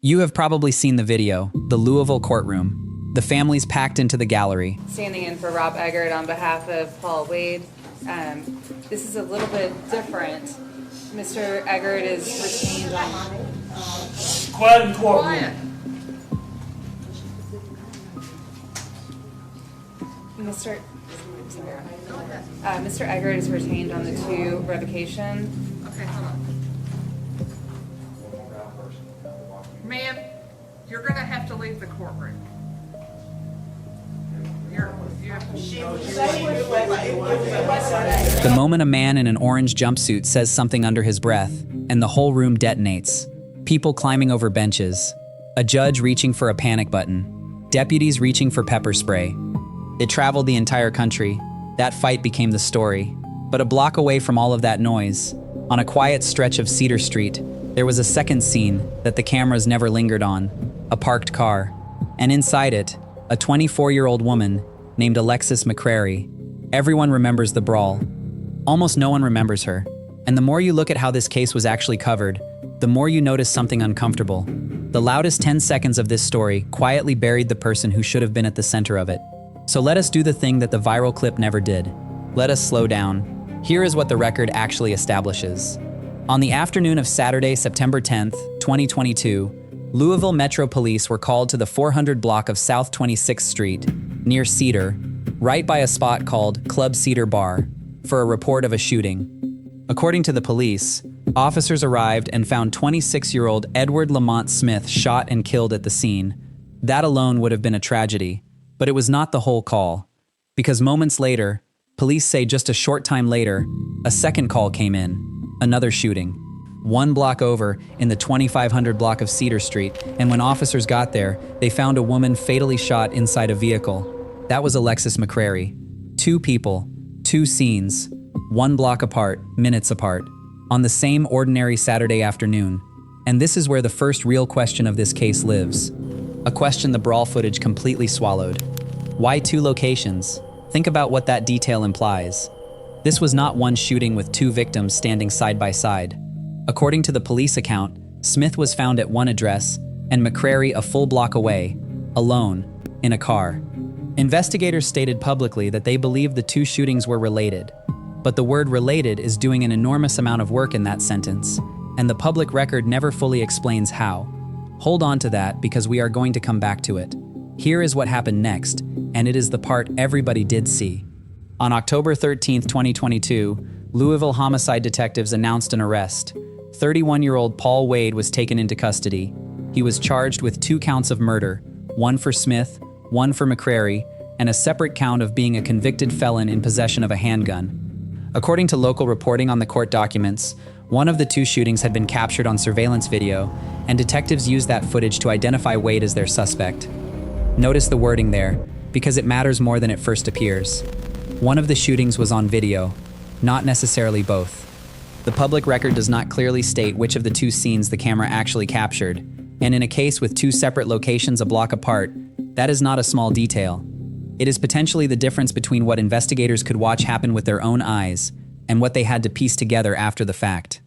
You have probably seen the video, the Louisville courtroom. The family's packed into the gallery. Standing in for Rob Eggert on behalf of Paul Wade. This is a little bit different. Mr. Eggert is retained on... Quiet in courtroom. Mr. Eggert is retained on the 2 revocation. Okay, hold on. Ma'am, you're going to have to leave the courtroom. You have to... The moment a man in an orange jumpsuit says something under his breath, and the whole room detonates. People climbing over benches. A judge reaching for a panic button. Deputies reaching for pepper spray. It traveled the entire country. That fight became the story. But a block away from all of that noise, on a quiet stretch of Cedar Street, there was a second scene that the cameras never lingered on. A parked car. And inside it, a 24-year-old woman named Alexis McCrary. Everyone remembers the Brawl. Almost no one remembers her. And the more you look at how this case was actually covered, the more you notice something uncomfortable. The loudest 10 seconds of this story quietly buried the person who should have been at the center of it. So let us do the thing that the viral clip never did. Let us slow down. Here is what the record actually establishes. On the afternoon of Saturday, September 10th, 2022, Louisville Metro Police were called to the 400 block of South 26th Street, near Cedar, right by a spot called Club Cedar Bar, for a report of a shooting. According to the police, officers arrived and found 26-year-old Edward Lamont Smith shot and killed at the scene. That alone would have been a tragedy, but it was not the whole call. Because moments later, police say just a short time later, a second call came in. Another shooting. 1 block over, in the 2500 block of Cedar Street, and when officers got there, they found a woman fatally shot inside a vehicle. That was Alexis McCrary. 2 people, 2 scenes, 1 block apart, minutes apart, on the same ordinary Saturday afternoon. And this is where the first real question of this case lives. A question the Brawl footage completely swallowed. Why 2 locations? Think about what that detail implies. This was not one shooting with 2 victims standing side by side. According to the police account, Smith was found at one address and McCrary a full block away, alone, in a car. Investigators stated publicly that they believed the 2 shootings were related. But the word related is doing an enormous amount of work in that sentence, and the public record never fully explains how. Hold on to that because we are going to come back to it. Here is what happened next, and it is the part everybody did see. On October 13, 2022, Louisville homicide detectives announced an arrest. 31-year-old Paul Wade was taken into custody. He was charged with 2 counts of murder, 1 for Smith, 1 for McCrary, and a separate count of being a convicted felon in possession of a handgun. According to local reporting on the court documents, one of the 2 shootings had been captured on surveillance video, and detectives used that footage to identify Wade as their suspect. Notice the wording there, because it matters more than it first appears. One of the shootings was on video, not necessarily both. The public record does not clearly state which of the 2 scenes the camera actually captured, and in a case with 2 separate locations a block apart, that is not a small detail. It is potentially the difference between what investigators could watch happen with their own eyes and what they had to piece together after the fact.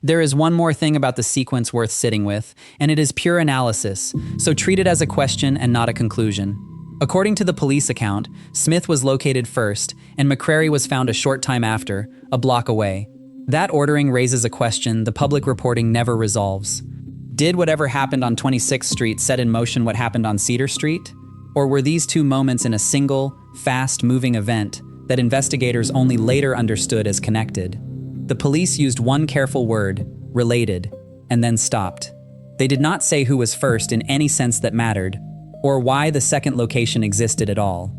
There is one more thing about the sequence worth sitting with, and it is pure analysis, so treat it as a question and not a conclusion. According to the police account, Smith was located first, and McCrary was found a short time after, a block away. That ordering raises a question the public reporting never resolves. Did whatever happened on 26th Street set in motion what happened on Cedar Street? Or were these 2 moments in a single, fast-moving event that investigators only later understood as connected? The police used one careful word, related, and then stopped. They did not say who was first in any sense that mattered, or why the second location existed at all.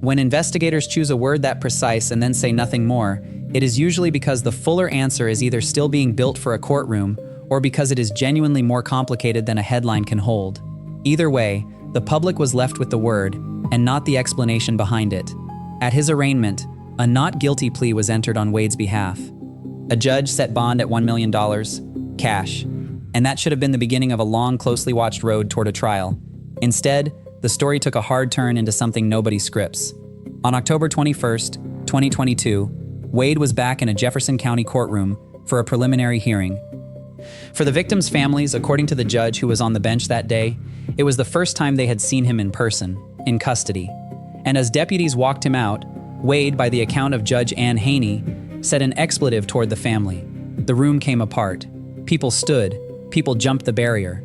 When investigators choose a word that precise and then say nothing more, it is usually because the fuller answer is either still being built for a courtroom or because it is genuinely more complicated than a headline can hold. Either way, the public was left with the word and not the explanation behind it. At his arraignment, a not guilty plea was entered on Wade's behalf. A judge set bond at $1 million, cash, and that should have been the beginning of a long, closely watched road toward a trial. Instead, the story took a hard turn into something nobody scripts. On October 21st, 2022, Wade was back in a Jefferson County courtroom for a preliminary hearing. For the victims' families, according to the judge who was on the bench that day, it was the first time they had seen him in person, in custody. And as deputies walked him out, Wade, by the account of Judge Ann Haney, said an expletive toward the family. The room came apart. People stood. People jumped the barrier.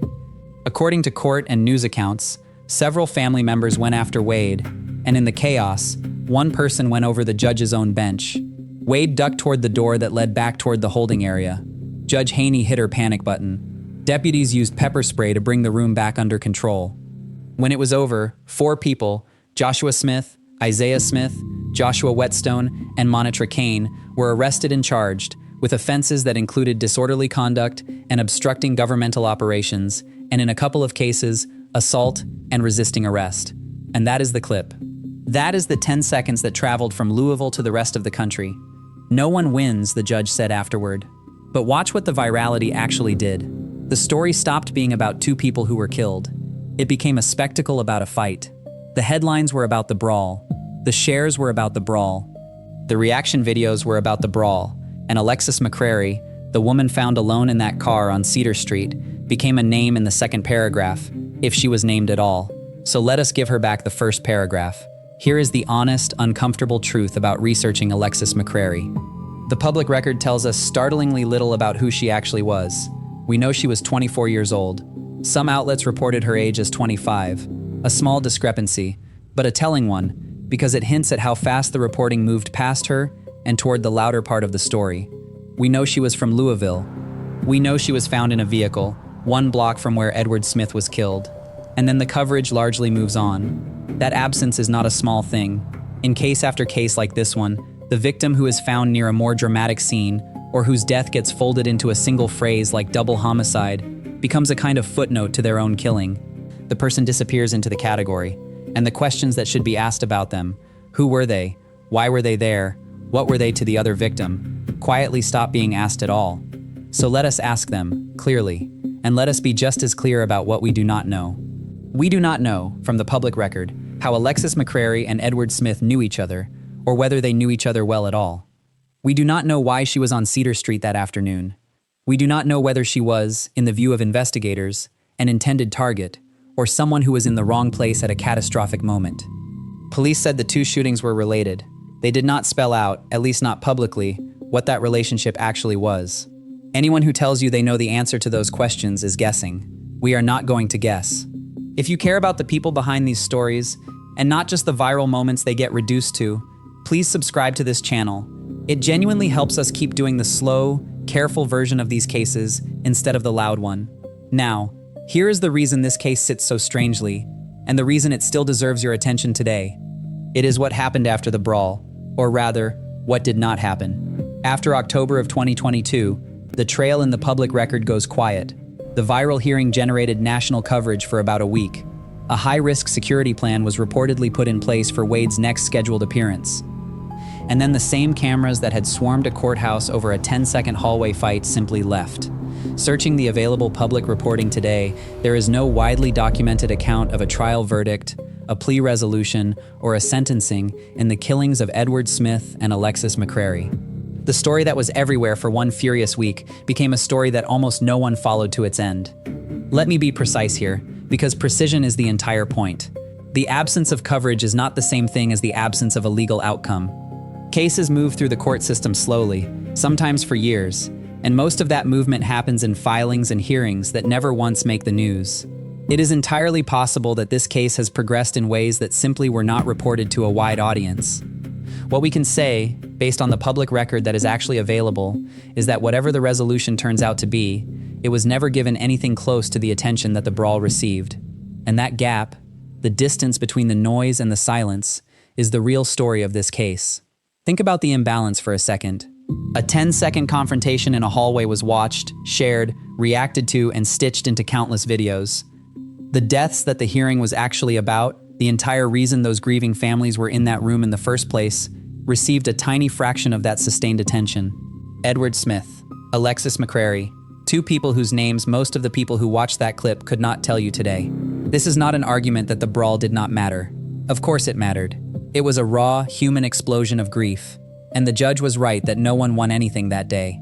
According to court and news accounts, several family members went after Wade, and in the chaos, one person went over the judge's own bench. Wade ducked toward the door that led back toward the holding area. Judge Haney hit her panic button. Deputies used pepper spray to bring the room back under control. When it was over, 4 people, Joshua Smith, Isaiah Smith, Joshua Whetstone, and Monitra Kane, were arrested and charged with offenses that included disorderly conduct and obstructing governmental operations, and in a couple of cases, assault and resisting arrest. And that is the clip. That is the 10 seconds that traveled from Louisville to the rest of the country. No one wins, the judge said afterward. But watch what the virality actually did. The story stopped being about 2 people who were killed. It became a spectacle about a fight. The headlines were about the brawl. The shares were about the brawl. The reaction videos were about the brawl. And Alexis McCrary, the woman found alone in that car on Cedar Street, became a name in the second paragraph, if she was named at all. So let us give her back the first paragraph. Here is the honest, uncomfortable truth about researching Alexis McCrary. The public record tells us startlingly little about who she actually was. We know she was 24 years old. Some outlets reported her age as 25. A small discrepancy, but a telling one, because it hints at how fast the reporting moved past her and toward the louder part of the story. We know she was from Louisville. We know she was found in a vehicle, 1 block from where Edward Smith was killed. And then the coverage largely moves on. That absence is not a small thing. In case after case like this one, the victim who is found near a more dramatic scene, or whose death gets folded into a single phrase like double homicide, becomes a kind of footnote to their own killing. The person disappears into the category, and the questions that should be asked about them, who were they, why were they there, what were they to the other victim, quietly stop being asked at all. So let us ask them, clearly, and let us be just as clear about what we do not know. We do not know, from the public record, how Alexis McCrary and Edward Smith knew each other, or whether they knew each other well at all. We do not know why she was on Cedar Street that afternoon. We do not know whether she was, in the view of investigators, an intended target, or someone who was in the wrong place at a catastrophic moment. Police said the 2 shootings were related. They did not spell out, at least not publicly, what that relationship actually was. Anyone who tells you they know the answer to those questions is guessing. We are not going to guess. If you care about the people behind these stories, and not just the viral moments they get reduced to, please subscribe to this channel. It genuinely helps us keep doing the slow, careful version of these cases instead of the loud one. Now, here is the reason this case sits so strangely, and the reason it still deserves your attention today. It is what happened after the brawl, or rather, what did not happen. After October of 2022, the trail in the public record goes quiet. The viral hearing generated national coverage for about a week. A high-risk security plan was reportedly put in place for Wade's next scheduled appearance. And then the same cameras that had swarmed a courthouse over a 10-second hallway fight simply left. Searching the available public reporting today, there is no widely documented account of a trial verdict, a plea resolution, or a sentencing in the killings of Edward Smith and Alexis McCrary. The story that was everywhere for one furious week became a story that almost no one followed to its end. Let me be precise here, because precision is the entire point. The absence of coverage is not the same thing as the absence of a legal outcome. Cases move through the court system slowly, sometimes for years, and most of that movement happens in filings and hearings that never once make the news. It is entirely possible that this case has progressed in ways that simply were not reported to a wide audience. What we can say, based on the public record that is actually available, is that whatever the resolution turns out to be, it was never given anything close to the attention that the brawl received. And that gap, the distance between the noise and the silence, is the real story of this case. Think about the imbalance for a second. A 10-second confrontation in a hallway was watched, shared, reacted to, and stitched into countless videos. The deaths that the hearing was actually about, the entire reason those grieving families were in that room in the first place, received a tiny fraction of that sustained attention. Edward Smith, Alexis McCrary, 2 people whose names most of the people who watched that clip could not tell you today. This is not an argument that the brawl did not matter. Of course it mattered. It was a raw, human explosion of grief, and the judge was right that no one won anything that day.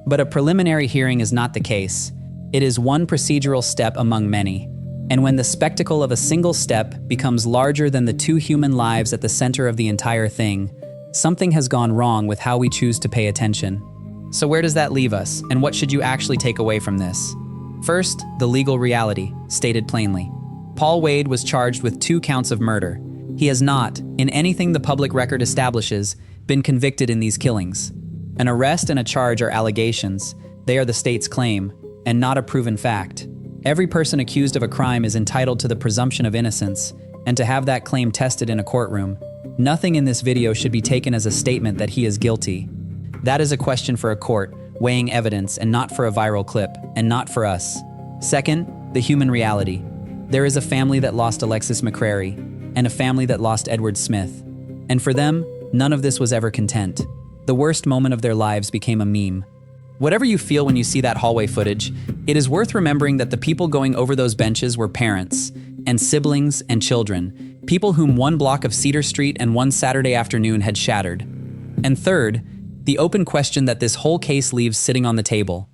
But a preliminary hearing is not the case. It is one procedural step among many. And when the spectacle of a single step becomes larger than the two human lives at the center of the entire thing, something has gone wrong with how we choose to pay attention. So where does that leave us, and what should you actually take away from this? First, the legal reality, stated plainly. Paul Wade was charged with 2 counts of murder. He has not, in anything the public record establishes, been convicted in these killings. An arrest and a charge are allegations. They are the state's claim, and not a proven fact. Every person accused of a crime is entitled to the presumption of innocence, and to have that claim tested in a courtroom. Nothing in this video should be taken as a statement that he is guilty. That is a question for a court, weighing evidence, and not for a viral clip, and not for us. Second, the human reality. There is a family that lost Alexis McCrary, and a family that lost Edward Smith. And for them, none of this was ever content. The worst moment of their lives became a meme. Whatever you feel when you see that hallway footage, it is worth remembering that the people going over those benches were parents, and siblings, and children, people whom one block of Cedar Street and one Saturday afternoon had shattered. And third, the open question that this whole case leaves sitting on the table.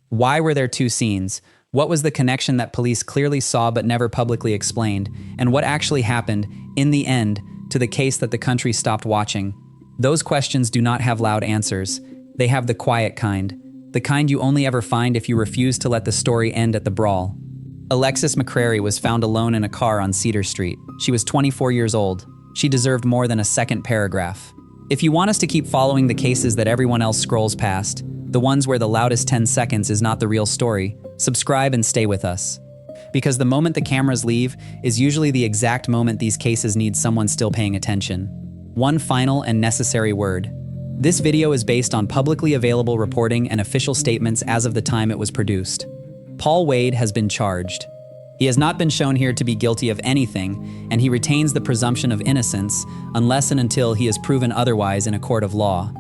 Why were there 2 scenes? What was the connection that police clearly saw but never publicly explained? And what actually happened, in the end, to the case that the country stopped watching? Those questions do not have loud answers. They have the quiet kind. The kind you only ever find if you refuse to let the story end at the Brawl. Alexis McCrary was found alone in a car on Cedar Street. She was 24 years old. She deserved more than a second paragraph. If you want us to keep following the cases that everyone else scrolls past, the ones where the loudest 10 seconds is not the real story, subscribe and stay with us. Because the moment the cameras leave is usually the exact moment these cases need someone still paying attention. One final and necessary word. This video is based on publicly available reporting and official statements as of the time it was produced. Paul Wade has been charged. He has not been shown here to be guilty of anything, and he retains the presumption of innocence unless and until he is proven otherwise in a court of law.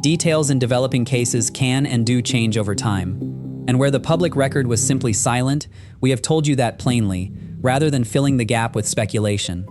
Details in developing cases can and do change over time. And where the public record was simply silent, we have told you that plainly, rather than filling the gap with speculation.